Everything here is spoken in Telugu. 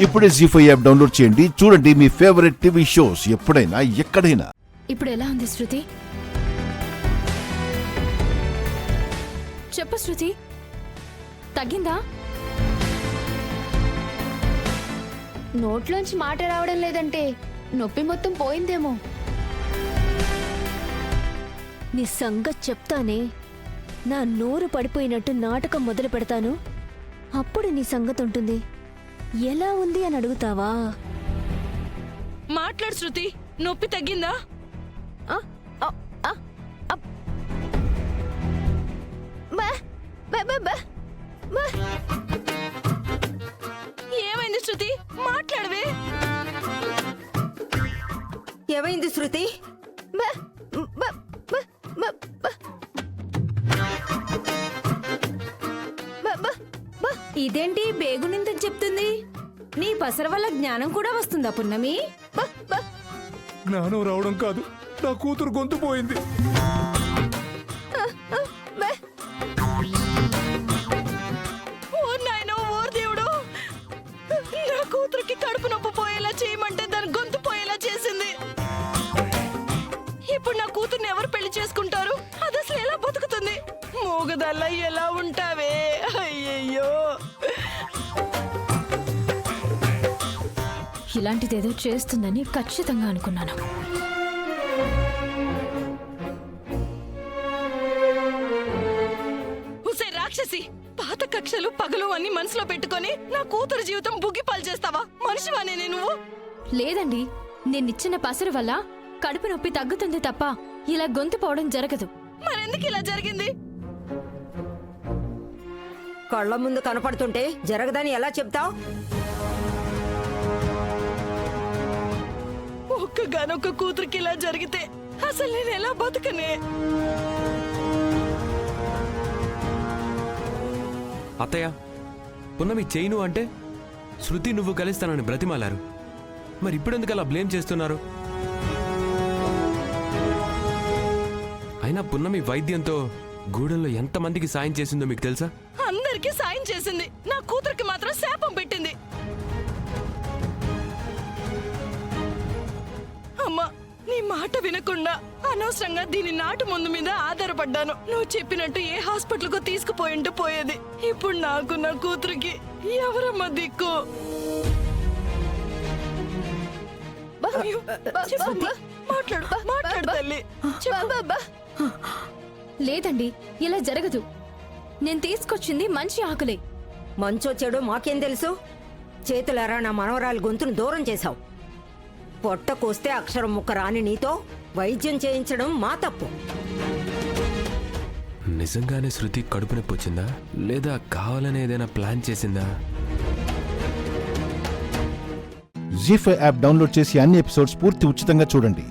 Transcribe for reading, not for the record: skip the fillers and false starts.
ఇప్పుడే జీ5 యాప్ డౌన్లోడ్ చేయండి. చూడండి మీ ఫేవరెట్ టీవీ షోస్ ఎప్పుడైనా ఎక్కడైనా. ఇప్పుడు ఎలా ఉంది శృతి? చెప్పు శృతి, తగ్గిందా? నోట్లోంచి మాట రావడం లేదంటే నొప్పి మొత్తం పోయిందేమో. నీ సంగతి చెప్తానే. నా నోరు పడిపోయినట్టు నాటకం మొదలు పెడతాను. అప్పుడు నీ సంగతి ఉంటుంది. ఎలా ఉంది అని అడుగుతావా? మాట్లాడు శృతి, నొప్పి తగ్గిందా? ఏమైంది శృతి? మాట్లాడవే. ఏమైంది శృతి? ఇదేంటి బేగునింతని చెప్తుంది? నీ పసర వల్ల జ్ఞానం కూడా వస్తుందా పున్నమి? జ్ఞానం రావడం కాదు, నా కూతురు గొంతు పోయింది. ఓ నాయనో, ఓ దేవుడు! నా కూతురికి కడుపు నొప్పి పోయేలా చేయమంటే దాని గొంతు పోయేలా చేసింది. ఇప్పుడు నా కూతుర్ని ఎవరు పెళ్లి చేసుకుంటారు? అది అసలు ఎలా బతుకుతుంది? మూగదల్లా ఎలా ఉంటావే? అయ్యయ్యో! ఇలాంటిదేదో చేస్తుందని ఖచ్చితంగా అనుకున్నాను. హుసే రాక్షసి! పాత కక్షలు పగలు అన్ని మనసులో పెట్టుకొని నా కూతురు జీవితం బుగ్గిపాలు చేస్తావా? మనిషివానే నువ్వు? లేదండి, నేనిచ్చిన పసరు వల్ల కడుపు నొప్పి తగ్గుతుంది తప్ప ఇలా గొంతు పోవడం జరగదు. మరెందుకు ఇలా జరిగింది? కళ్ళ ముందు కనపడుతుంటే జరగదని ఎలా చెప్తావు? ఒక్కగానొక్క కూతురికి ఇలా జరిగితే అసలు నేను ఎలా బతుకనే? అత్తయ్య, పున్నమి చేయను అంటే శృతి నువ్వు కలిస్తానని బ్రతిమాలారు. మరి ఇప్పుడెందుకు అలా బ్లేమ్ చేస్తున్నారు? అయినా పున్నమి వైద్యంతో గూడెంలో ఎంతమందికి సాయం చేసిందో మీకు తెలుసా? అందరికీ సాయం చేసింది, నా కూతురికి మాత్రం శాపం పెట్టింది. అమ్మా, నీ మాట వినకుండా అనవసరంగా దీని నాటు ముందు మీద ఆధారపడ్డాను. నువ్వు చెప్పినట్టు ఏ హాస్పిటల్కు తీసుకుపోయింటూ పోయేది. ఇప్పుడు నాకు నా కూతురికి ఎవరమ్మా దిక్కు? అయ్యో, చెప్పమ్మా, మాట్లాడు మాట్లాడు తల్లి, చెప్పు. లేదండి, ఇలా జరగదు. నేను తీసుకొచ్చింది మంచి ఆకులే. మంచో చెడో మాకేం తెలుసు? చేతులారా నా మనవరాలి గొంతును దూరం చేశావు. పొట్ట కోస్తే అక్షరం ముక్క రాని నీతో వైద్యం చేయించడం మా తప్పు. నిజంగానే శృతి కడుపు నొప్పి వచ్చిందా, లేదా కావాలని ఏదైనా ప్లాన్ చేసిందా? జీ5 యాప్ డౌన్లోడ్ చేసి అన్ని ఎపిసోడ్స్ పూర్తి ఉచితంగా చూడండి.